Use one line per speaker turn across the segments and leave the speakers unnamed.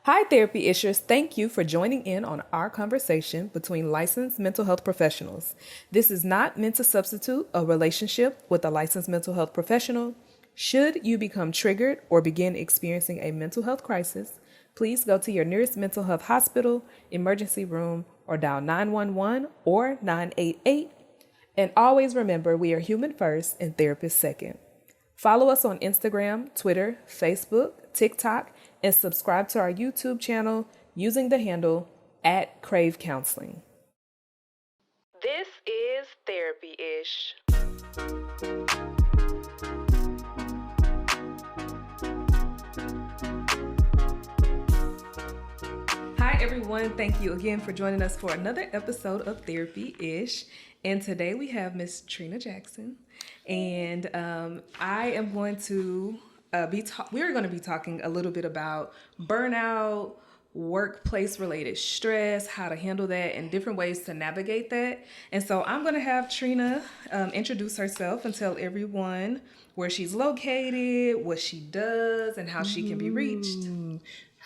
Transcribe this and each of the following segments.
Hi, therapy issuers. Thank you for joining in on our conversation between licensed mental health professionals. This is not meant to substitute a relationship with a licensed mental health professional. Should you become triggered or begin experiencing a mental health crisis, please go to your nearest mental health hospital, emergency room, or dial 911 or 988. And always remember, we are human first and therapist second. Follow us on Instagram, Twitter, Facebook, TikTok, and subscribe to our YouTube channel using the handle @Crave Counseling. This is Therapy-ish. Hi, everyone. Thank you again for joining us for another episode of Therapy-ish. And today we have Miss Tryna Jackson. And I am going to we're going to be talking a little bit about burnout, workplace related stress, how to handle that, and different ways to navigate that. And so I'm going to have Tryna introduce herself and tell everyone where she's located, what she does, and how she can be reached.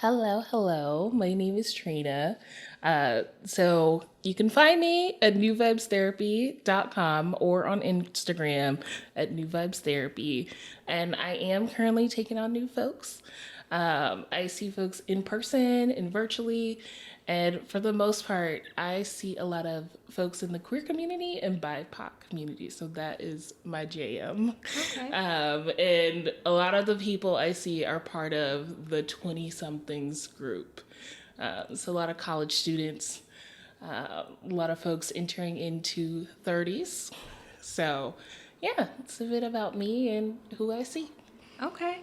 Hello. My name is Tryna. So you can find me at newvibestherapy.com or on Instagram at newvibestherapy. And I am currently taking on new folks. I see folks in person and virtually. And for the most part, I see a lot of folks in the queer community and BIPOC community. So that is my jam.
Okay.
And a lot of the people I see are part of the 20-somethings group. So a lot of college students, a lot of folks entering into 30s. So yeah, it's a bit about me and who I see.
Okay.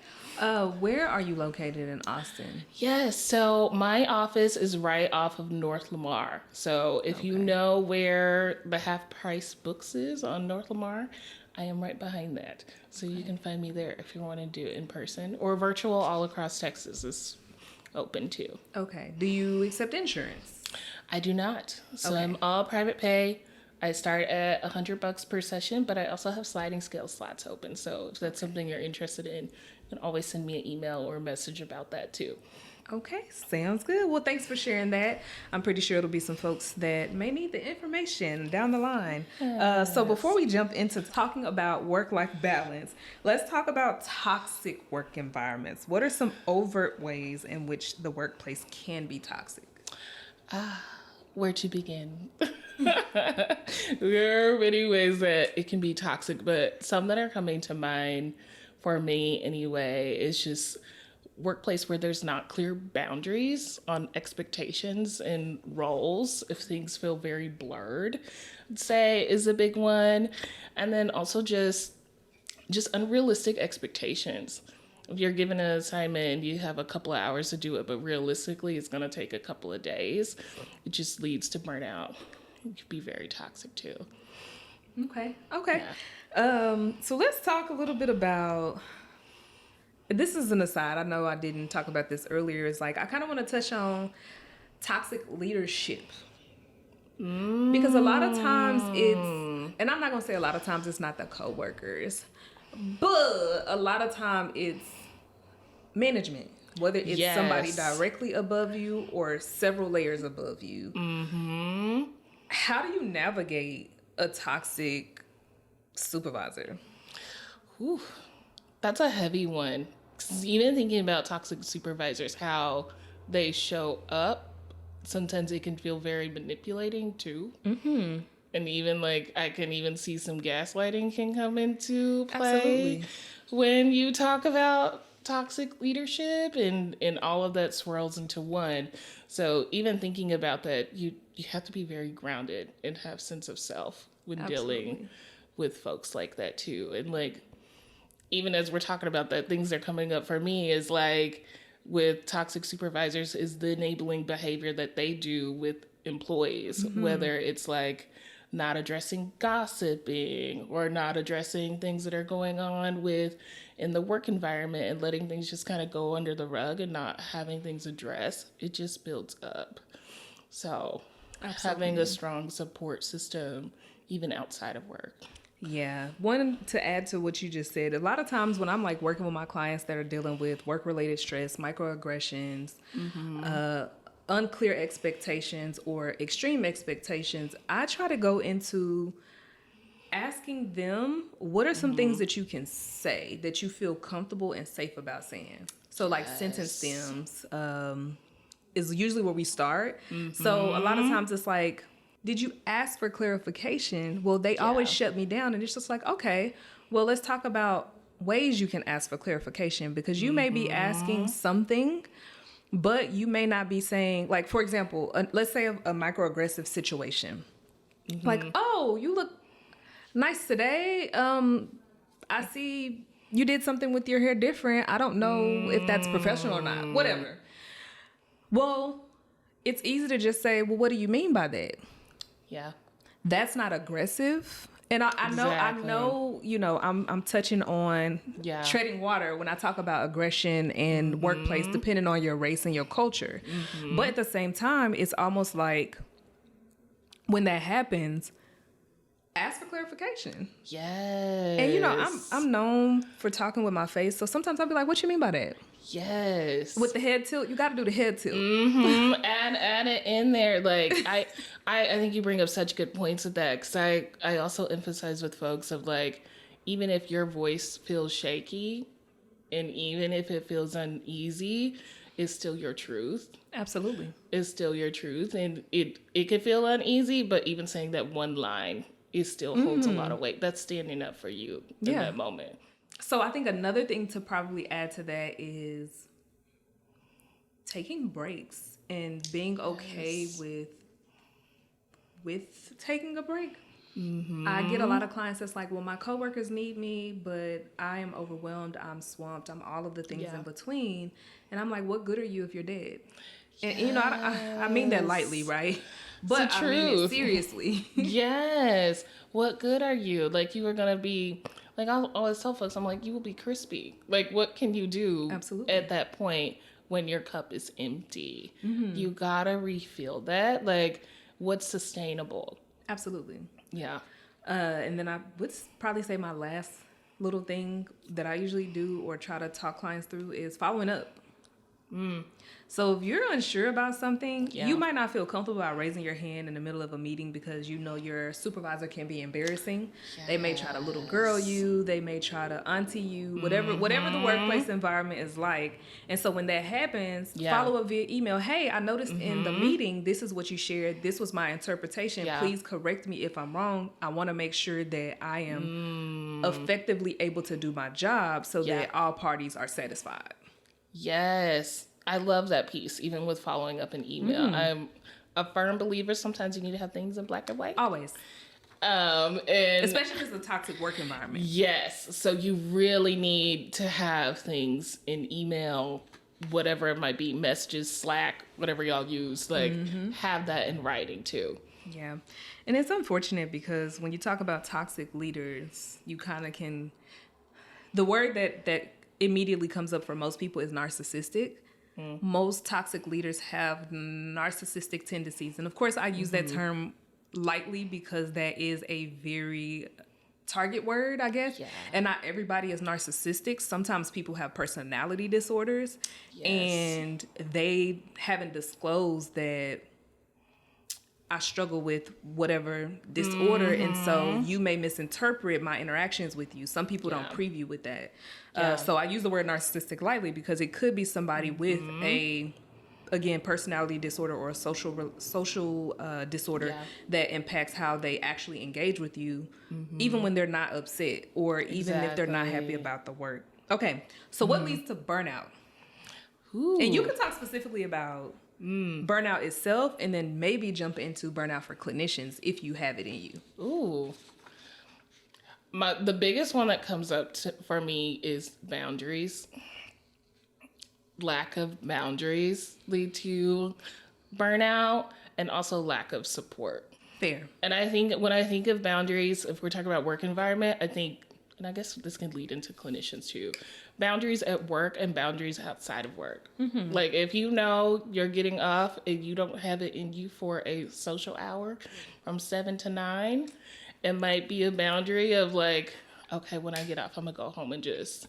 Where are you located in Austin?
Yes, so my office is right off of North Lamar. So if you know where the Half Price Books is on North Lamar, I am right behind that. So you can find me there if you want to do it in person, or virtual all across Texas is open too.
Okay. Do you accept insurance?
I do not. So I'm all private pay. I start at $100 per session, but I also have sliding scale slots open. So if that's something you're interested in, you can always send me an email or a message about that too.
Okay, sounds good. Well, thanks for sharing that. I'm pretty sure it'll be some folks that may need the information down the line. So before we jump into talking about work-life balance, let's talk about toxic work environments. What are some overt ways in which the workplace can be toxic?
Where to begin? There are many ways that it can be toxic, but some that are coming to mind for me anyway is just workplace where there's not clear boundaries on expectations and roles. If things feel very blurred, I'd say is a big one. And then also just unrealistic expectations. If you're given an assignment and you have a couple of hours to do it, but realistically it's going to take a couple of days, it just leads to burnout. It could be very toxic too.
Okay.
Yeah.
So let's talk a little bit about, this is an aside. I know I didn't talk about this earlier. It's like, I kind of want to touch on toxic leadership. Because a lot of times and I'm not going to say a lot of times it's not the coworkers, but a lot of time it's management, whether it's somebody directly above you or several layers above you.
Mm-hmm.
How do you navigate a toxic supervisor?
Whew. That's a heavy one. 'Cause even thinking about toxic supervisors, how they show up, sometimes it can feel very manipulating too. Mm-hmm. And even I can even see some gaslighting can come into play.
Absolutely.
When you talk about toxic leadership and all of that swirls into one. So even thinking about that, you have to be very grounded and have sense of self when dealing with folks like that too. And even as we're talking about that, things that are coming up for me is with toxic supervisors is the enabling behavior that they do with employees, whether it's not addressing gossiping or not addressing things that are going on in the work environment and letting things just kind of go under the rug and not having things addressed. It just builds up. So having a strong support system, even outside of work.
Yeah. One, to add to what you just said, a lot of times when I'm like working with my clients that are dealing with work-related stress, microaggressions, unclear expectations or extreme expectations, I try to go into asking them what are some things that you can say that you feel comfortable and safe about saying. So like sentence stems is usually where we start. So a lot of times it's like, did you ask for clarification? Well, they always shut me down, and it's just like, okay, well, let's talk about ways you can ask for clarification, because you may be asking something, but you may not be saying, like, for example, let's say a microaggressive situation. Like, oh, you look nice today. I see you did something with your hair different. I don't know if that's professional or not. Whatever. Well, it's easy to just say, well, what do you mean by that?
Yeah.
That's not aggressive. And I know, you know, I'm touching on treading water when I talk about aggression and workplace, depending on your race and your culture. But at the same time, it's almost like when that happens, ask for clarification.
Yes.
And you know, I'm known for talking with my face, so sometimes I'll be like, "What you mean by that?"
Yes.
With the head tilt, you got to do the head tilt.
Add it in there. Like I think you bring up such good points with that, because I also emphasize with folks of like, even if your voice feels shaky, and even if it feels uneasy, it's still your truth.
Absolutely,
it's still your truth, and it could feel uneasy, but even saying that one line, it still holds a lot of weight. That's standing up for you in that moment.
So I think another thing to probably add to that is taking breaks and being okay with taking a break. I get a lot of clients that's like, well, my coworkers need me, but I am overwhelmed, I'm swamped, I'm all of the things in between. And I'm like, what good are you if you're dead? And you know, I mean that lightly, right? But I mean it seriously.
Yes. What good are you? Like, you are going to be, like, I always tell folks, I'm like, you will be crispy. Like, what can you do at that point when your cup is empty? You got to refill that. Like, what's sustainable?
Absolutely.
Yeah.
And then I would probably say my last little thing that I usually do or try to talk clients through is following up. So if you're unsure about something, you might not feel comfortable about raising your hand in the middle of a meeting because you know your supervisor can be embarrassing. They may try to little girl you, they may try to auntie you, whatever the workplace environment is like. And so when that happens, follow up via email. Hey, I noticed in the meeting, this is what you shared. This was my interpretation. Please correct me if I'm wrong. I want to make sure that I am effectively able to do my job so that all parties are satisfied.
Yes. I love that piece, even with following up an email. I'm a firm believer sometimes you need to have things in black and white.
Always.
And
especially if it's a toxic work environment.
Yes. So you really need to have things in email, whatever it might be, messages, Slack, whatever y'all use, like have that in writing too.
Yeah. And it's unfortunate because when you talk about toxic leaders, you kind of can, the word that immediately comes up for most people is narcissistic. Most toxic leaders have narcissistic tendencies. And of course, I use that term lightly because that is a very target word, I guess. Yeah. And not everybody is narcissistic. Sometimes people have personality disorders and they haven't disclosed that I struggle with whatever disorder, and so you may misinterpret my interactions with you. Some people don't preview with that. So I use the word narcissistic lightly because it could be somebody with a, again, personality disorder or a social disorder that impacts how they actually engage with you, even when they're not upset or even if they're not happy about the work. Okay, so what leads to burnout? Ooh. And you can talk specifically about burnout itself, and then maybe jump into burnout for clinicians if you have it in you.
Ooh. The biggest one that comes up for me is boundaries. Lack of boundaries lead to burnout, and also lack of support.
Fair.
And I think when I think of boundaries, if we're talking about work environment, I think, and I guess this can lead into clinicians too, boundaries at work and boundaries outside of work. Like if you know you're getting off and you don't have it in you for a social hour from 7 to 9, It might be a boundary of like, okay, when I get off, I'm going to go home and just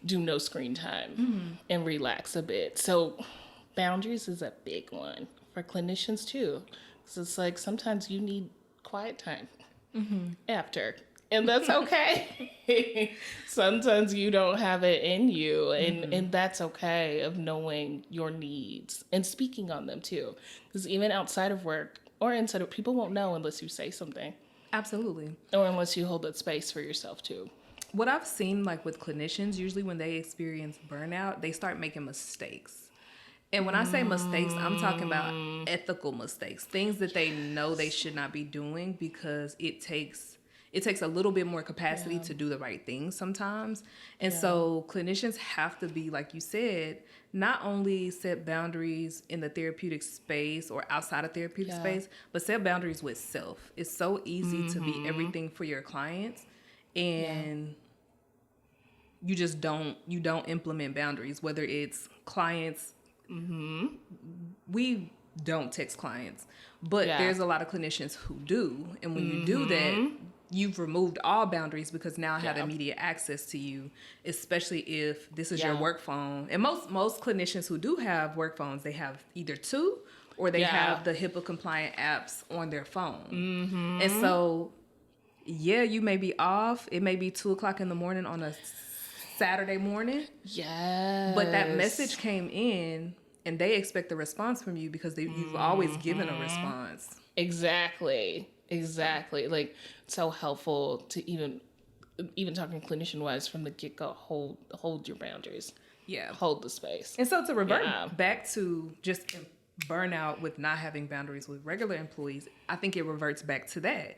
do no screen time and relax a bit. So boundaries is a big one for clinicians too. So it's like sometimes you need quiet time after. And that's okay. Sometimes you don't have it in you, and that's okay, of knowing your needs and speaking on them too. Because even outside of work or inside of, people won't know unless you say something.
Absolutely.
Or unless you hold that space for yourself too.
What I've seen, like with clinicians, usually when they experience burnout, they start making mistakes. And when I say mistakes, I'm talking about ethical mistakes, things that they know they should not be doing because it takes a little bit more capacity to do the right thing sometimes. And so clinicians have to be, like you said, not only set boundaries in the therapeutic space or outside of therapeutic space, but set boundaries with self. It's so easy to be everything for your clients, and you just don't implement boundaries, whether it's clients. We don't text clients, but there's a lot of clinicians who do. And when you do that, you've removed all boundaries because now I have immediate access to you, especially if this is your work phone. And most clinicians who do have work phones, they have either two or they have the HIPAA compliant apps on their phone. And so, you may be off. It may be 2:00 in the morning on a Saturday morning.
Yes.
But that message came in and they expect a response from you because you've always given a response.
Exactly. Like, so helpful to even talking clinician wise from the get go, hold your boundaries. Yeah. Hold the space.
And so to revert back to just burnout with not having boundaries with regular employees, I think it reverts back to that.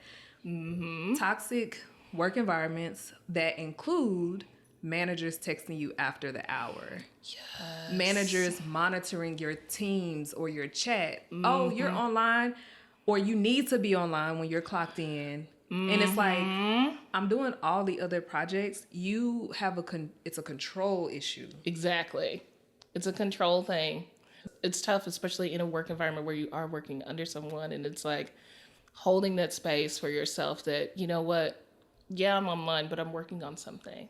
Toxic work environments that include managers texting you after the hour. Yes. Managers monitoring your Teams or your chat. Oh, you're online, or you need to be online when you're clocked in. And it's like, I'm doing all the other projects. You have it's a control issue.
Exactly. It's a control thing. It's tough, especially in a work environment where you are working under someone, and it's like holding that space for yourself that, you know what, I'm online, but I'm working on something.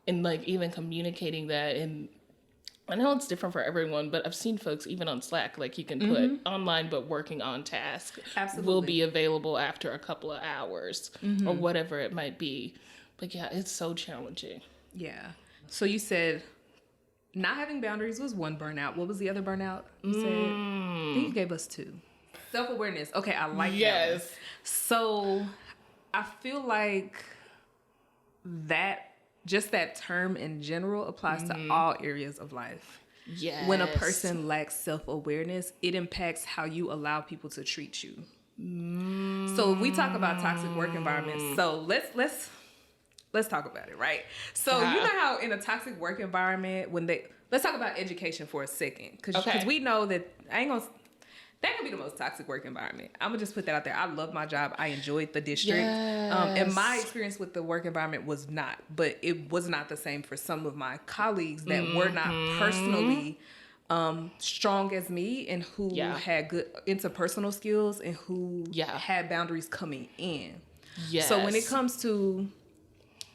And like even communicating that, and I know it's different for everyone, but I've seen folks even on Slack, like you can put online but working on task. Absolutely. Will be available after a couple of hours or whatever it might be. But it's so challenging. Yeah.
So you said not having boundaries was one burnout. What was the other burnout you said? I think you gave us two. Self-awareness. Okay, I like that one. So I feel like that term in general applies to all areas of life. Yes. When a person lacks self-awareness, it impacts how you allow people to treat you. So if we talk about toxic work environments, so let's talk about it, right? So you know how in a toxic work environment, let's talk about education for a second, because we know that that could be the most toxic work environment. I'm going to just put that out there. I love my job. I enjoyed the district. Yes. And my experience with the work environment was not. But it was not the same for some of my colleagues that were not personally strong as me, and who had good interpersonal skills, and who had boundaries coming in. Yes. So when it comes to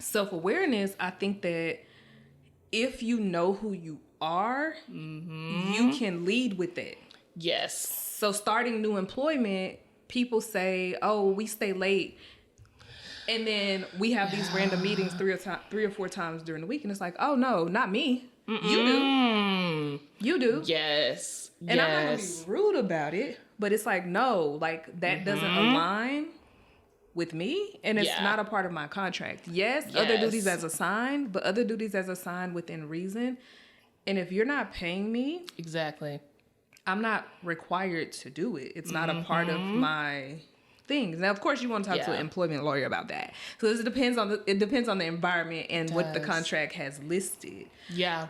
self-awareness, I think that if you know who you are, you can lead with it. Yes. So starting new employment, people say, oh, we stay late. And then we have these random meetings 3 or 4 times during the week. And it's like, oh, no, not me. You do. Yes. And I'm not going to be rude about it. But it's like, no, like that doesn't align with me. And it's not a part of my contract. Yes, other duties as assigned, but other duties as assigned within reason. And if you're not paying me. Exactly. I'm not required to do it. It's not a part of my things. Now, of course, you want to talk to an employment lawyer about that. So it depends on the environment and what the contract has listed. Yeah.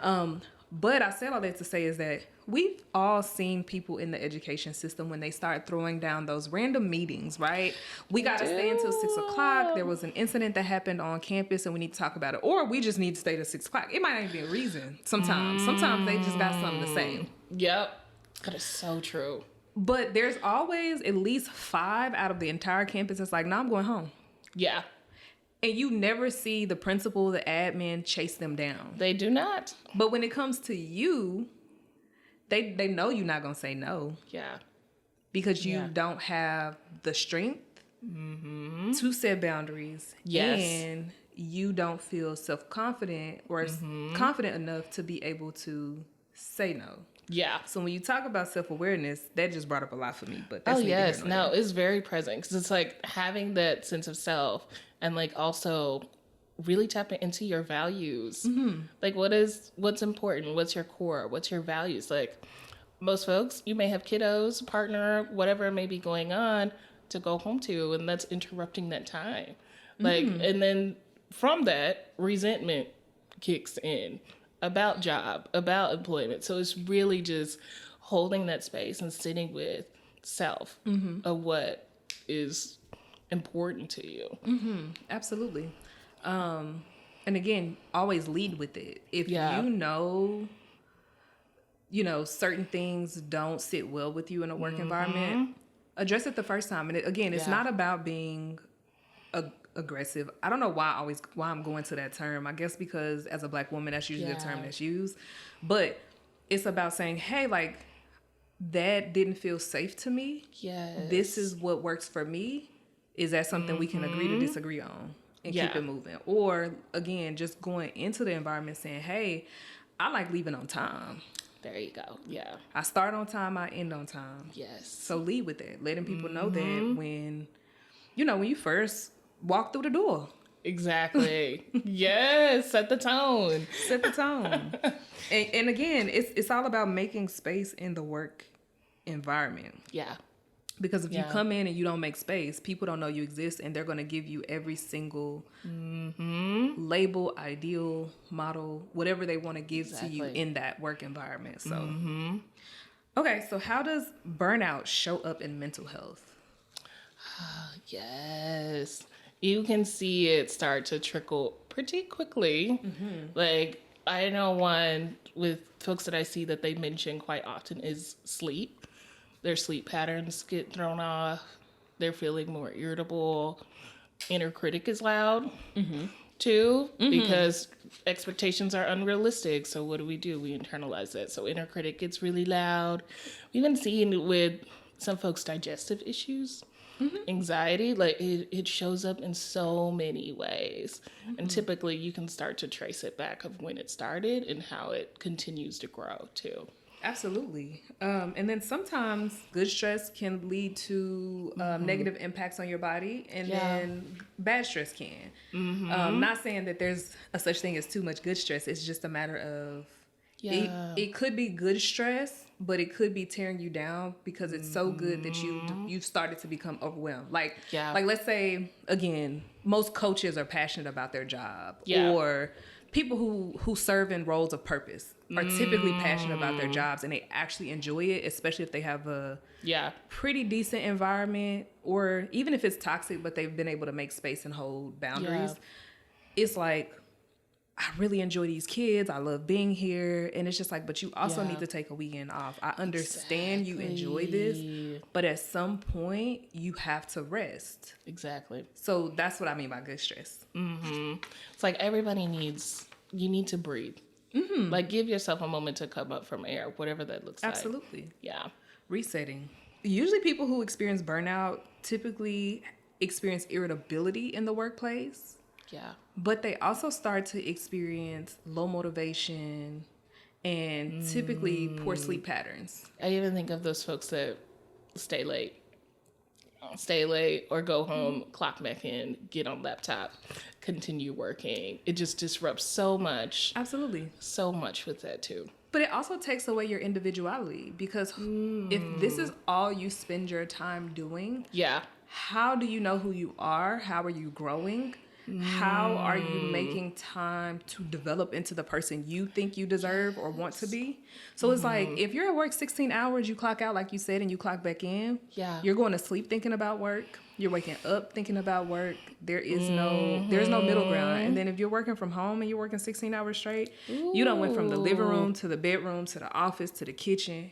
But I said all that to say is that we've all seen people in the education system when they start throwing down those random meetings, right? We got to stay until 6:00. There was an incident that happened on campus and we need to talk about it. Or we just need to stay till 6:00. It might not even be a reason sometimes. Sometimes they just got something to say.
Yep. That is so true.
But there's always at least 5 out of the entire campus that's like, no, I'm going home.
Yeah.
And you never see the principal, the admin chase them down.
They do not.
But when it comes to you, they know you're not going to say no.
Yeah.
Because you don't have the strength to set boundaries.
Yes.
And you don't feel self-confident or confident enough to be able to say no.
Yeah.
So when you talk about self-awareness, that just brought up a lot for me. But
that's yes. No, it's very present. Because it's like having that sense of self and like also really tapping into your values. Like what's important? What's your core? What's your values? Like most folks, you may have kiddos, partner, whatever may be going on to go home to, and that's interrupting that time. Like, and then from that, resentment kicks in about job, about employment. So it's really just holding that space and sitting with self of what is important to you.
Absolutely. And again, always lead with it. If you know, certain things don't sit well with you in a work environment, address it the first time. And it's not about being aggressive. I don't know why I'm going to that term. I guess because as a Black woman, that's usually the term that's used. But it's about saying, hey, like, that didn't feel safe to me.
Yes.
This is what works for me. Is that something we can agree to disagree on and keep it moving? Or again, just going into the environment saying, hey, I like leaving on time.
There you go. Yeah.
I start on time, I end on time.
Yes.
So lead with that. Letting people know that when you first walk through the door.
Exactly. Yes. Set the tone.
Set the tone. and again, it's all about making space in the work environment.
Yeah.
Because if you come in and you don't make space, people don't know you exist, and they're going to give you every single label, ideal, model, whatever they want to give to you in that work environment. So, okay, so how does burnout show up in mental health?
Yes. You can see it start to trickle pretty quickly. Like, I know one with folks that I see that they mention quite often is sleep. Their sleep patterns get thrown off. They're feeling more irritable. Inner critic is loud, too, because expectations are unrealistic. So what do? We internalize that. So inner critic gets really loud. We've been seeing with some folks digestive issues, anxiety. Like it shows up in so many ways. And typically you can start to trace it back of when it started and how it continues to grow, too.
Absolutely. And then sometimes good stress can lead to negative impacts on your body, and then bad stress can. Not saying that there's a such thing as too much good stress. It's just a matter of it could be good stress, but it could be tearing you down because it's so good that you've started to become overwhelmed. Like let's say, again, most coaches are passionate about their job, or people who serve in roles of purpose are typically passionate about their jobs, and they actually enjoy it, especially if they have a pretty decent environment, or even if it's toxic, but they've been able to make space and hold boundaries. It's like, I really enjoy these kids. I love being here. And it's just like, but you also need to take a weekend off. I understand you enjoy this, but at some point you have to rest.
Exactly.
So that's what I mean by good stress.
It's like you need to breathe. Like give yourself a moment to come up from air, whatever that looks like.
Absolutely.
Yeah.
Resetting. Usually people who experience burnout typically experience irritability in the workplace.
Yeah.
But they also start to experience low motivation and typically poor sleep patterns.
I even think of those folks that stay late or go home, clock back in, get on laptop, continue working. It just disrupts so much.
Absolutely.
So much with that too.
But it also takes away your individuality, because if this is all you spend your time doing, how do you know who you are? How are you growing? How are you making time to develop into the person you think you deserve or want to be? So it's like, if you're at work 16 hours, you clock out like you said, and you clock back in. You're going to sleep thinking about work. You're waking up thinking about work. There's no middle ground. And then if you're working from home and you're working 16 hours straight, you done went from the living room to the bedroom to the office to the kitchen.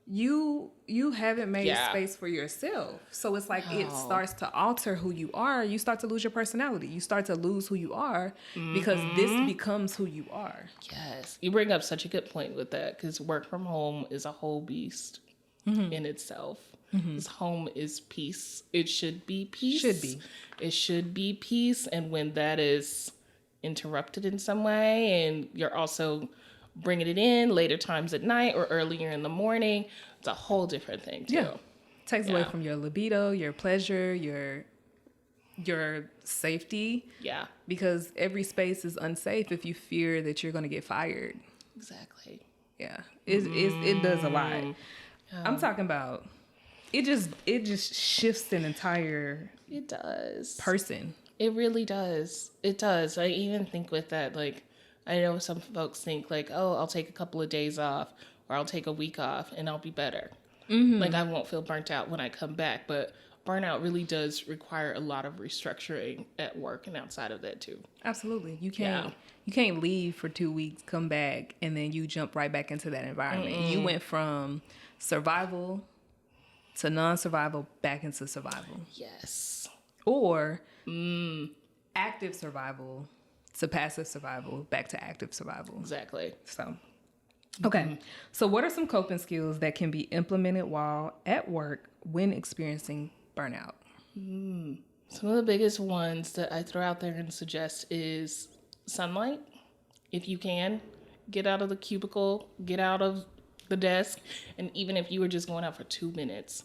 you haven't made
Yeah.
space for yourself. So it's like it
No.
starts to alter who you are. You start to lose your personality. You start to lose who you are because this becomes who you are.
Yes. You bring up such a good point with that, because work from home is a whole beast in itself. This home is peace. It should be peace.
Should be.
It should be peace. And when that is interrupted in some way, and you're also bringing it in later times at night or earlier in the morning, it's a whole different thing too.
Yeah. Takes away
Yeah.
from your libido, your pleasure, your safety.
Yeah,
Because every space is unsafe if you fear that you're going to get fired.
exactly.
Yeah, it does a lot. I'm talking about it just shifts an entire
It does.
person.
It really does. It does. I even think with that, like, I know some folks think like, oh, I'll take a couple of days off or I'll take a week off and I'll be better. Like, I won't feel burnt out when I come back. But burnout really does require a lot of restructuring at work and outside of that too.
Absolutely, you
Yeah.
can't leave for 2 weeks, come back, and then you jump right back into that environment. You went from survival to non-survival back into survival,
Yes.
or active survival to passive survival back to active survival.
Exactly.
So, okay. So, what are some coping skills that can be implemented while at work when experiencing burnout?
Some of the biggest ones that I throw out there and suggest is sunlight. If you can, get out of the cubicle, get out of the desk, and even if you were just going out for 2 minutes,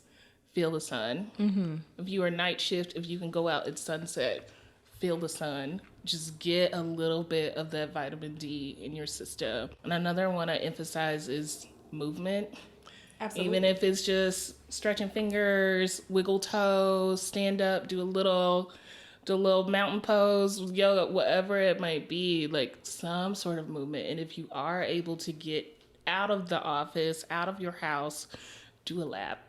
feel the sun. If you are night shift, if you can go out at sunset, feel the sun. Just get a little bit of that vitamin D in your system. And another one I emphasize is movement.
Absolutely.
Even if it's just stretching fingers, wiggle toes, stand up, do a little mountain pose, yoga, whatever it might be, like some sort of movement. And if you are able to get out of the office, out of your house, do a lap.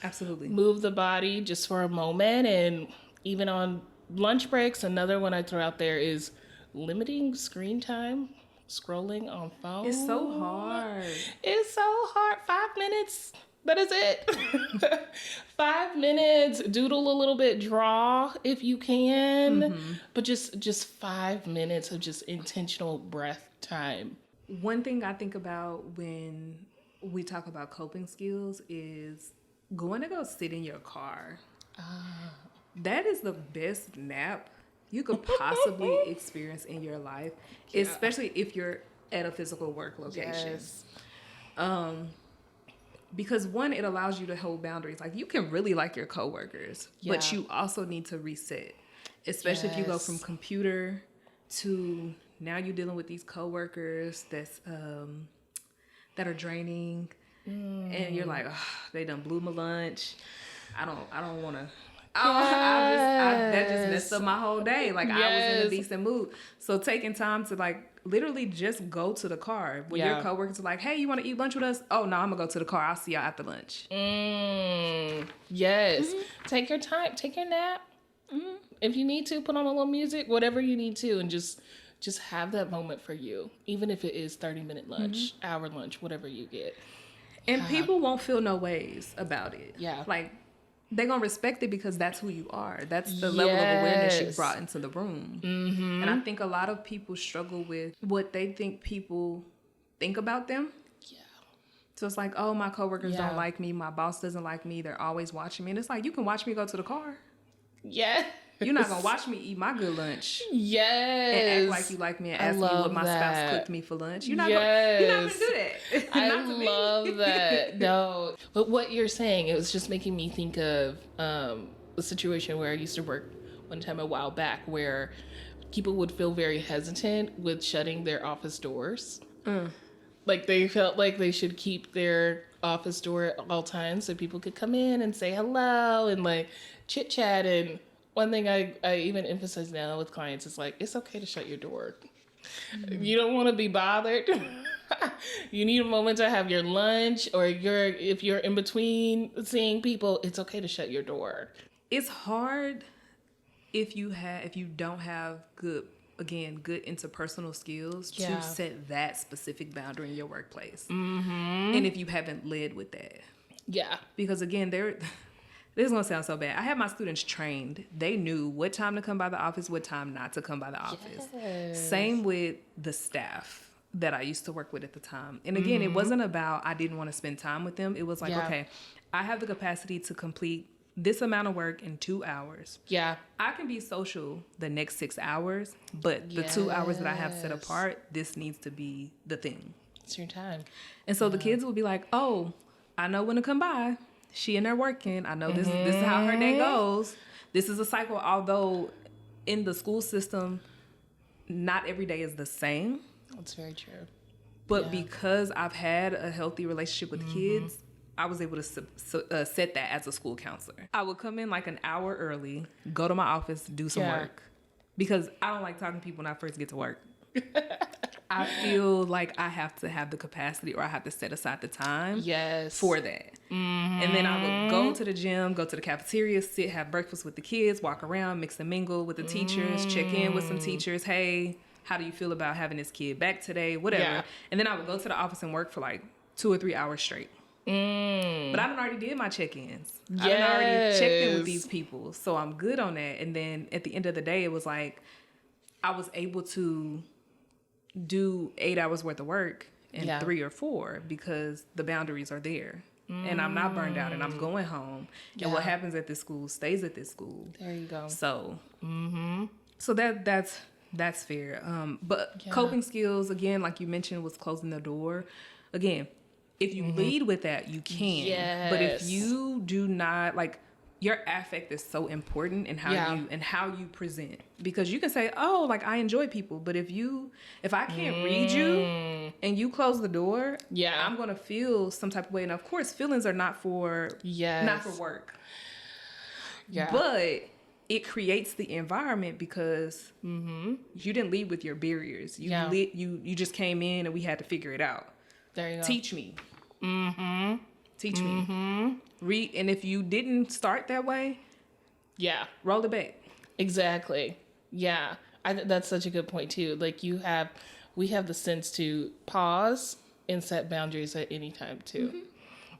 Absolutely.
Move the body just for a moment. And even on lunch breaks, another one I throw out there is limiting screen time. Scrolling on phone.
It's so hard.
It's so hard. 5 minutes. That is it. 5 minutes. Doodle a little bit. Draw if you can. But just 5 minutes of just intentional breath time.
One thing I think about when we talk about coping skills is going to go sit in your car. That is the best nap you could possibly experience in your life, especially if you're at a physical work location.
Yes.
Because one, it allows you to hold boundaries. Like, you can really like your coworkers, but you also need to reset, especially if you go from computer to now you're dealing with these coworkers that are draining, and you're like, oh, they done blew my lunch. I don't want to. That just messed up my whole day. Like, I was in a decent mood. So taking time to, like, literally just go to the car. When your coworkers are like, hey, you want to eat lunch with us? Oh, no, I'm going to go to the car. I'll see y'all after lunch.
Yes. Take your time. Take your nap. If you need to, put on a little music, whatever you need to, and just have that moment for you. Even if it is 30-minute lunch, hour lunch, whatever you get.
And people won't feel no ways about it.
Yeah.
Like, they're going to respect it because that's who you are. That's the level of awareness you brought into the room. And I think a lot of people struggle with what they think people think about them.
Yeah.
So it's like, oh, my coworkers don't like me. My boss doesn't like me. They're always watching me. And it's like, you can watch me go to the car.
Yeah.
You're not going to watch me eat my good lunch.
Yes.
And act like you like me and ask me what my spouse cooked me for lunch. You're not going to do that.
I
Not to me.
love that. No. But what you're saying, it was just making me think of a situation where I used to work one time a while back where people would feel very hesitant with shutting their office doors. Like, they felt like they should keep their office door at all times so people could come in and say hello and, like, chit chat. And one thing I even emphasize now with clients is, like, it's okay to shut your door. You don't want to be bothered. You need a moment to have your lunch, or if you're in between seeing people, it's okay to shut your door.
It's hard if you don't have good again, good interpersonal skills
Yeah.
to set that specific boundary in your workplace. And if you haven't led with that.
Yeah.
Because again, this is going to sound so bad. I had my students trained. They knew what time to come by the office, what time not to come by the office.
Yes.
Same with the staff that I used to work with at the time. And again, it wasn't about I didn't want to spend time with them. It was like, okay, I have the capacity to complete this amount of work in 2 hours.
Yeah.
I can be social the next 6 hours, but the 2 hours that I have set apart, this needs to be the thing.
It's your time.
And so the kids will be like, oh, I know when to come by. She in there working. I know this is how her day goes. This is a cycle. Although in the school system, not every day is the same.
That's very true.
But because I've had a healthy relationship with kids, I was able to set that as a school counselor. I would come in like an hour early, go to my office, do some work. Because I don't like talking to people when I first get to work. I feel like I have to have the capacity or I have to set aside the time for that. And then I would go to the gym, go to the cafeteria, sit, have breakfast with the kids, walk around, mix and mingle with the teachers, check in with some teachers. Hey, how do you feel about having this kid back today? Whatever. Yeah. And then I would go to the office and work for like 2 or 3 hours straight. But I done already did my check-ins. I done already checked in with these people. So I'm good on that. And then at the end of the day, it was like I was able to do 8 hours worth of work in 3 or 4 because the boundaries are there. And I'm not burned out and I'm going home. And what happens at this school stays at this school.
There you go.
So, so that's fair. But coping skills, again, like you mentioned, was closing the door. Again, if you lead with that, you can. Yes. But if you do not, like, your affect is so important in how you present. Because you can say, oh, like, I enjoy people. But if I can't read you and you close the door, I'm going to feel some type of way. And of course, feelings are not for work. Yeah. But it creates the environment because you didn't lead with your barriers. You just came in and we had to figure it out.
There you go.
Teach me. Teach me. Read, and if you didn't start that way, roll it back.
Exactly. Yeah, that's such a good point too. Like we have the sense to pause and set boundaries at any time too.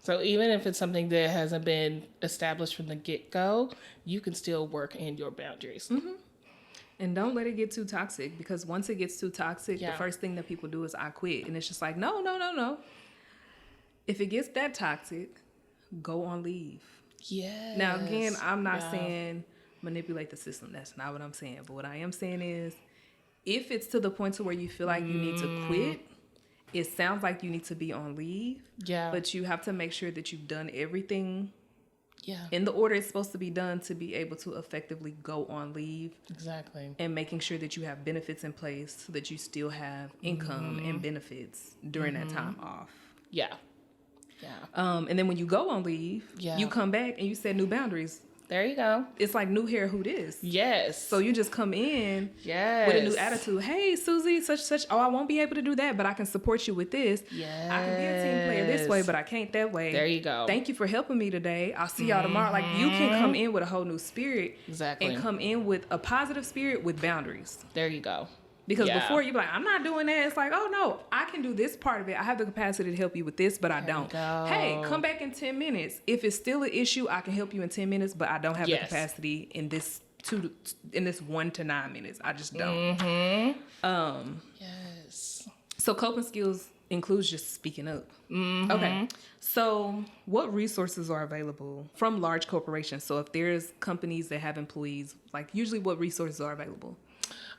So even if it's something that hasn't been established from the get-go, you can still work in your boundaries.
And don't let it get too toxic, because once it gets too toxic, the first thing that people do is I quit. And it's just like, no. If it gets that toxic, go on leave. Yes. Now, again, I'm not saying manipulate the system. That's not what I'm saying. But what I am saying is, if it's to the point to where you feel like you need to quit, it sounds like you need to be on leave. Yeah. But you have to make sure that you've done everything in the order it's supposed to be done to be able to effectively go on leave. Exactly. And making sure that you have benefits in place so that you still have income and benefits during that time off. Yeah. Yeah. And then when you go on leave, you come back and you set new boundaries.
There you go.
It's like new hair, who dis?
Yes.
So you just come in with a new attitude. Hey, Susie, such. Oh, I won't be able to do that, but I can support you with this. Yes. I can be a team player this way, but I can't that way.
There you go.
Thank you for helping me today. I'll see y'all tomorrow. Like, you can come in with a whole new spirit. Exactly. And come in with a positive spirit with boundaries.
There you go.
Because before you be like, I'm not doing that. It's like, oh no, I can do this part of it. I have the capacity to help you with this, but I don't. Hey, come back in 10 minutes. If it's still an issue, I can help you in 10 minutes, but I don't have the capacity in this 1 to 9 minutes. I just don't. Yes. So coping skills includes just speaking up. Okay. So what resources are available from large corporations? So if there's companies that have employees, like usually what resources are available?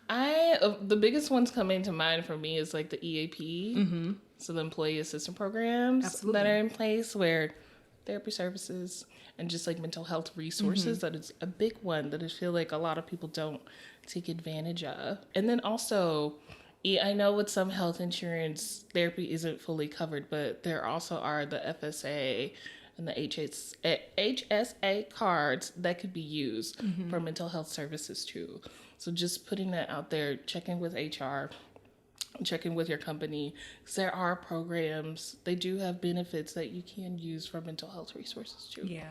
The biggest ones coming to mind for me is like the EAP, so the employee assistance programs that are in place, where therapy services and just like mental health resources. That is a big one that I feel like a lot of people don't take advantage of. And then also, I know with some health insurance, therapy isn't fully covered, but there also are the FSA and the HSA cards that could be used for mental health services too. So just putting that out there, checking with HR, checking with your company, because there are programs, they do have benefits that you can use for mental health resources too. Yeah.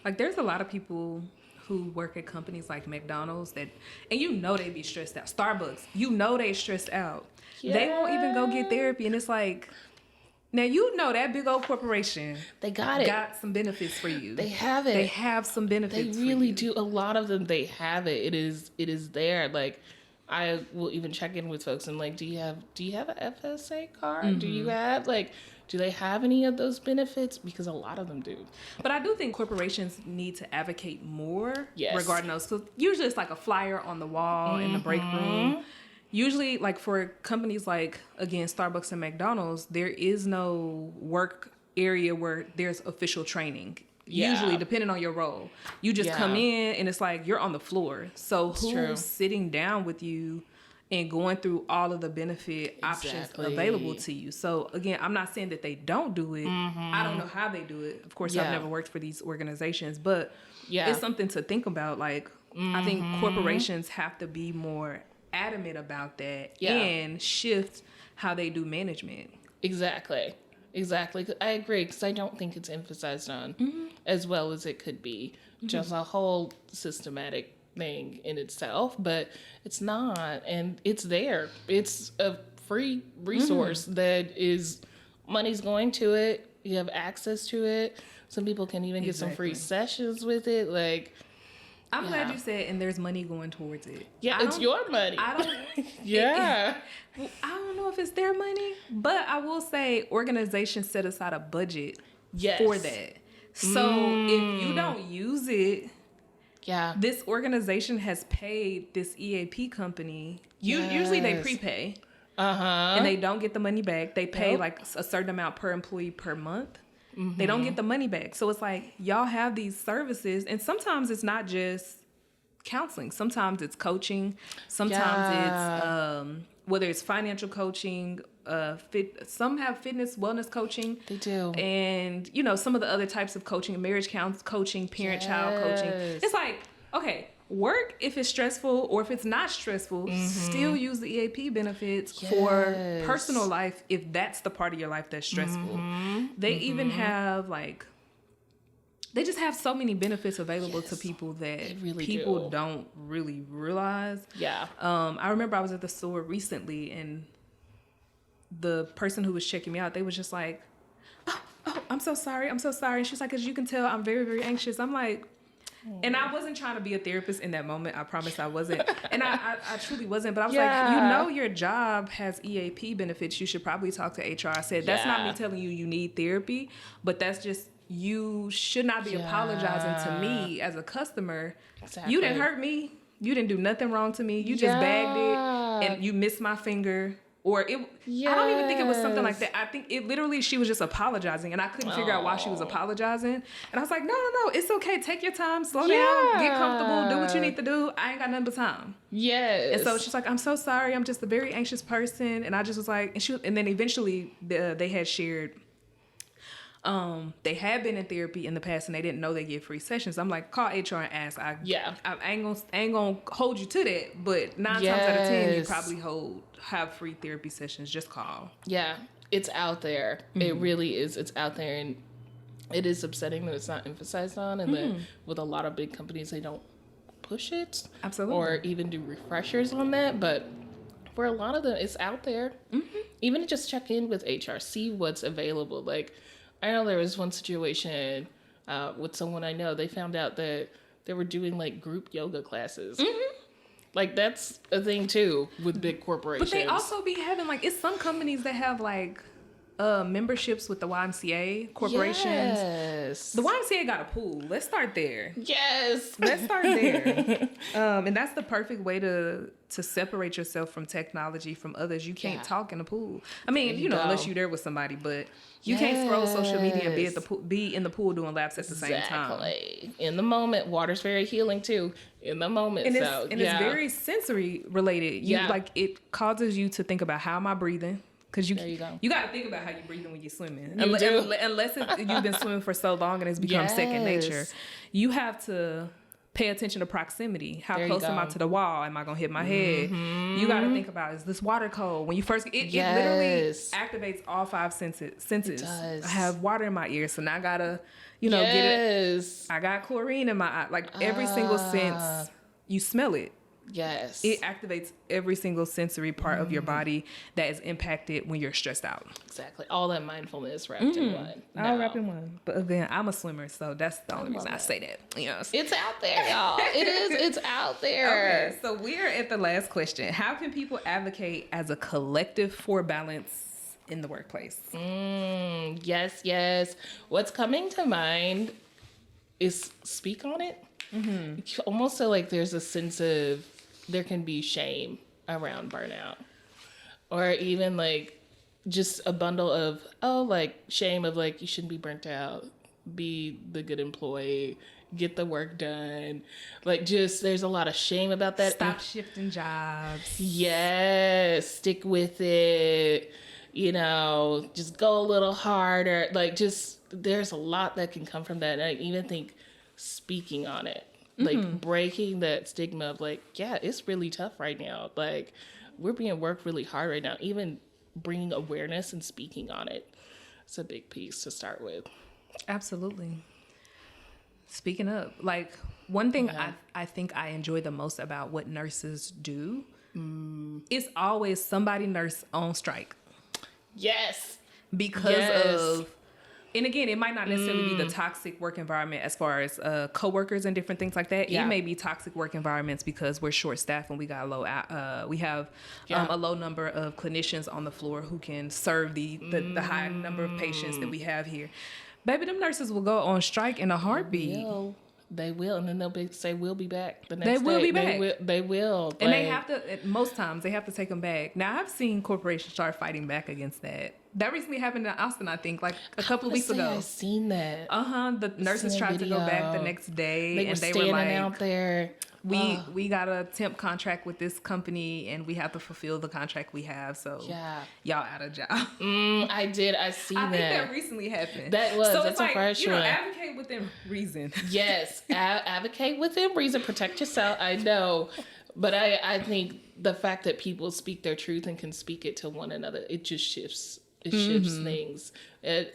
Like there's a lot of people
who work at companies like McDonald's and they be stressed out. Starbucks, they stressed out.
Yeah.
They won't even go get therapy, and it's like, now that big old corporation,
they got
some benefits for you.
They have it.
They have some benefits.
They really do. A lot of them, they have it. It is there. Like, I will even check in with folks and like, do you have a FSA card? Mm-hmm. Do you have do they have any of those benefits? Because a lot of them do.
But I do think corporations need to advocate more regarding those. So usually it's like a flyer on the wall in the break room. Usually, like for companies like, again, Starbucks and McDonald's, there is no work area where there's official training. Yeah. Usually, depending on your role. You just come in and it's like you're on the floor. So who's sitting down with you and going through all of the benefit options available to you? So again, I'm not saying that they don't do it. I don't know how they do it. Of course, I've never worked for these organizations, but it's something to think about. Like, I think corporations have to be more adamant about that and shift how they do management.
Exactly. I agree, because I don't think it's emphasized on as well as it could be. Just a whole systematic thing in itself, but it's not, and it's there. It's a free resource that is, money's going to it. You have access to it. Some people can even get some free sessions with it. Like,
I'm glad you said, and there's money going towards it.
Yeah, it's your money.
I don't. I don't know if it's their money, but I will say organizations set aside a budget for that. So if you don't use it, this organization has paid this EAP company. Usually they prepay, and they don't get the money back. They pay like a certain amount per employee per month. They don't get the money back. So it's like, y'all have these services, and sometimes it's not just counseling. Sometimes it's coaching. Sometimes it's whether it's financial coaching, some have fitness, wellness coaching.
They do.
And, some of the other types of coaching, marriage coaching, parent-child coaching. It's like, okay, work if it's stressful, or if it's not stressful, still use the EAP benefits for personal life if that's the part of your life that's stressful. They even have they just have so many benefits available to people that people don't really realize. I remember I was at the store recently, and the person who was checking me out, they was just like, oh, I'm so sorry. And she's like, as you can tell, I'm very, very anxious. I'm like, and I wasn't trying to be a therapist in that moment. I promise I wasn't. And I truly wasn't. But I was like, your job has EAP benefits. You should probably talk to HR. I said, that's not me telling you need therapy, but that's just, you should not be apologizing to me as a customer. You didn't hurt me. You didn't do nothing wrong to me. You just bagged it and you missed my finger. Or I don't even think it was something like that. I think it literally, she was just apologizing, and I couldn't figure out why she was apologizing. And I was like, no, it's okay. Take your time, slow down, get comfortable, do what you need to do. I ain't got nothing but time.
Yes.
And so she's like, I'm so sorry. I'm just a very anxious person. And I just was like, and then eventually they had shared, they had been in therapy in the past and they didn't know they get free sessions. I'm like, call HR and ask. I ain't gonna hold you to that, but 9 times out of 10, you probably have free therapy sessions. Just call. Yeah,
it's out there. It really is. It's out there, and it is upsetting that it's not emphasized on, and that with a lot of big companies, they don't push it.
Absolutely.
Or even do refreshers on that, but for a lot of them, it's out there. Even to just check in with HR, see what's available. Like, I know there was one situation with someone I know. They found out that they were doing like group yoga classes. Like, that's a thing too with big corporations.
But they also be having it's some companies that have memberships with the YMCA corporations.
Yes.
The YMCA got a pool. Let's start there.
Yes.
Let's start there. And that's the perfect way to separate yourself from technology, from others. You can't talk in a pool. I mean, unless you're there with somebody, but you can't scroll social media and be in the pool doing laps at the same time.
Exactly. In the moment. Water's very healing too. In the moment.
And it's very sensory related. It causes you to think about, how am I breathing? Because you got to think about how you're breathing when you're swimming. Unless you've been swimming for so long and it's become second nature. You have to pay attention to proximity. How
There you
close am I
go.
to the wall? Am I gonna hit my head? You got to think about, is this water cold? When you first, it literally
Yes.
activates all five senses.
It does.
I have water in my ears, so now I gotta, get it.
Yes.
I got chlorine in my eye. Like every single sense, you smell it.
Yes.
It activates every single sensory part of your body that is impacted when you're stressed out.
Exactly. All that mindfulness wrapped in one.
All
No.
wrapped in one. But again, I'm a swimmer, so that's the only reason I
that.
say that.
It's out there, y'all. It is. It's out there.
Okay, so we're at the last question. How can people advocate as a collective for balance in the workplace?
Yes. What's coming to mind is speak on it. Almost so like there's a sense of there can be shame around burnout, or even like just a bundle of like shame of like you shouldn't be burnt out, be the good employee, get the work done. Like just there's a lot of shame about that.
Stop shifting jobs.
Yes, stick with it. Just go a little harder. Like just there's a lot that can come from that. And I even think speaking on it, like breaking that stigma of like, yeah, it's really tough right now. Like we're being worked really hard right now. Even bringing awareness and speaking on it, it's a big piece to start with.
Absolutely. Speaking up, like one thing I think I enjoy the most about what nurses do is always somebody nurse on strike.
Yes.
Because of, and again, it might not necessarily be the toxic work environment as far as coworkers and different things like that.
Yeah.
It may be toxic work environments because we're short staffed and we got we have a low number of clinicians on the floor who can serve the high number of patients that we have here. Baby, them nurses will go on strike in a heartbeat.
They will, and then they'll say, "We'll be back." The next
They will
day.
be back.
They will,
And they have to. Most times, they have to take them back. Now, I've seen corporations start fighting back against that. That recently happened in Austin, I think, like a couple of weeks ago.
I've seen that.
The nurses tried to go back the next day,
They
and they were
standing
like,
out there.
We got a temp contract with this company, and we have to fulfill the contract we have. So y'all out of job.
I did. I seen that.
I think that recently happened.
That was.
So
That's
it's
a
like,
fresh one.
advocate within reason.
Yes, advocate within reason. Protect yourself. I know, but I think the fact that people speak their truth and can speak it to one another, it just shifts. It shifts things.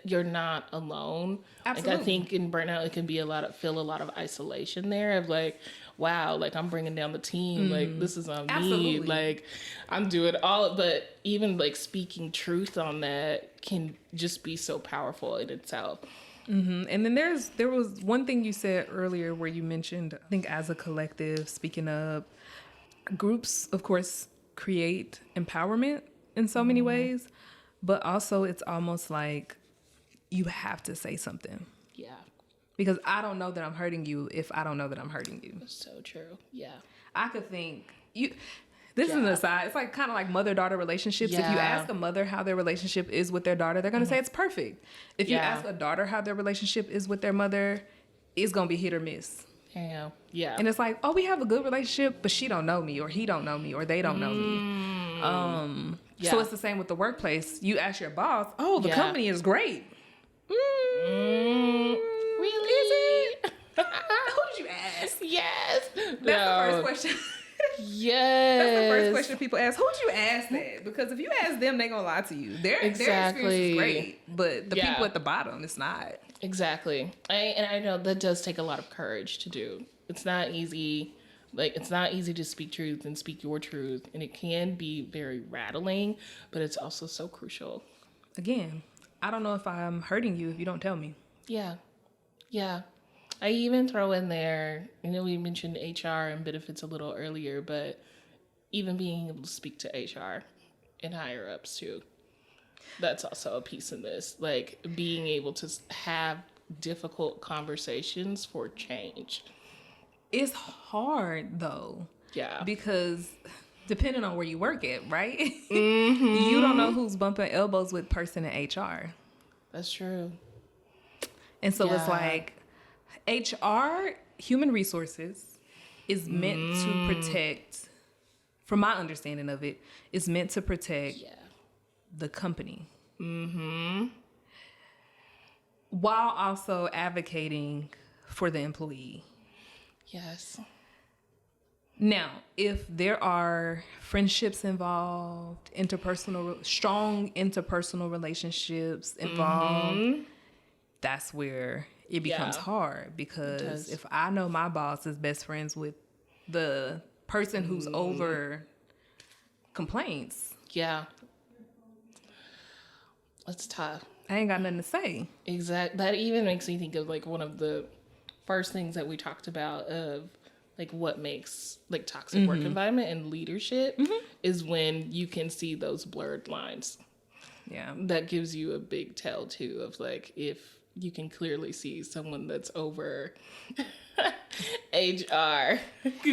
You're not alone.
Absolutely.
Like I think in burnout, it can be feel a lot of isolation there of like, wow, like I'm bringing down the team. Like this is on me. Like I'm doing all, but even like speaking truth on that can just be so powerful in itself.
And then there was one thing you said earlier where you mentioned, I think as a collective, speaking up, groups, of course, create empowerment in so many ways. But also, it's almost like you have to say something.
Yeah.
Because I don't know that I'm hurting you if I don't know that I'm hurting you.
So true. Yeah.
I could think this is an aside. It's like kind of like mother-daughter relationships.
Yeah.
If you ask a mother how their relationship is with their daughter, they're going to say it's perfect. If you ask a daughter how their relationship is with their mother, it's going to be hit or miss.
Yeah. Yeah.
And it's like, oh, we have a good relationship, but she don't know me, or he don't know me, or they don't know me. So it's the same with the workplace. You ask your boss, oh, the company is great.
Really?
Is it? Who did you ask?
Yes.
That's the first question.
Yes.
That's the first question people ask. Who'd you ask that? Because if you ask them, they're gonna lie to you. Their experience is great, but the people at the bottom, it's not.
Exactly. I know that does take a lot of courage to do. It's not easy. Like, it's not easy to speak truth and speak your truth. And it can be very rattling, but it's also so crucial.
Again, I don't know if I'm hurting you if you don't tell me.
Yeah. Yeah. I even throw in there, we mentioned HR and benefits a little earlier, but even being able to speak to HR and higher ups too. That's also a piece in this. Like, being able to have difficult conversations for change.
It's hard though.
Yeah.
Because depending on where you work at, right? You don't know who's bumping elbows with person in HR.
That's true.
And so it's like HR, human resources, is meant to protect, from my understanding of it, is meant to protect the company. While also advocating for the employee.
Yes.
Now, if there are friendships involved, strong interpersonal relationships involved, that's where it becomes hard, because if I know my boss is best friends with the person who's over complaints,
that's tough.
I ain't got nothing to say.
Exactly. That even makes me think of like one of the first things that we talked about of like what makes like toxic work environment and leadership is when you can see those blurred lines.
Yeah.
That gives you a big tell too of like if you can clearly see someone that's over HR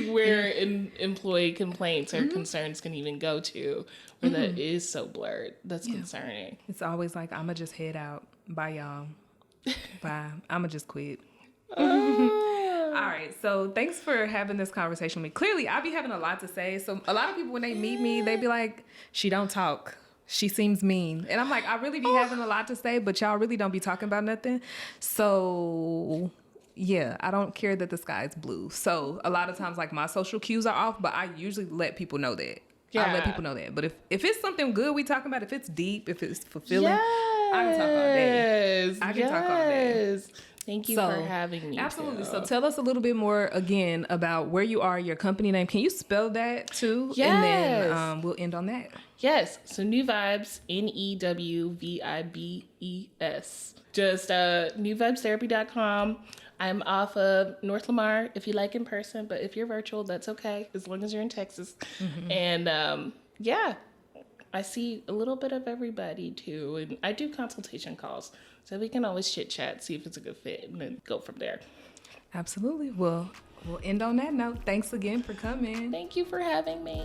where employee complaints or concerns can even go to, where that is so blurred. That's concerning.
It's always like, I'ma just head out. Bye, y'all. Bye. I'ma just quit. All right, so thanks for having this conversation with me. Clearly, I be having a lot to say. So a lot of people, when they meet me, they be like, she don't talk. She seems mean. And I'm like, I really be having a lot to say, but y'all really don't be talking about nothing. So yeah, I don't care that the sky is blue. So a lot of times, like, my social cues are off, but I usually let people know that. Yeah. I let people know that. But if it's something good we talking about, if it's deep, if it's fulfilling, I can talk all day. I can talk all day.
Thank you for having me.
Absolutely. So tell us a little bit more again about where you are, your company name. Can you spell that too?
Yes.
And then we'll end on that.
Yes. So New Vibes, NEWVIBES. Just newvibestherapy.com. I'm off of North Lamar if you like in person, but if you're virtual, that's okay, as long as you're in Texas. And I see a little bit of everybody too. And I do consultation calls, so we can always chit chat, see if it's a good fit, and then go from there.
Absolutely. Well, we'll end on that note. Thanks again for coming.
Thank you for having me.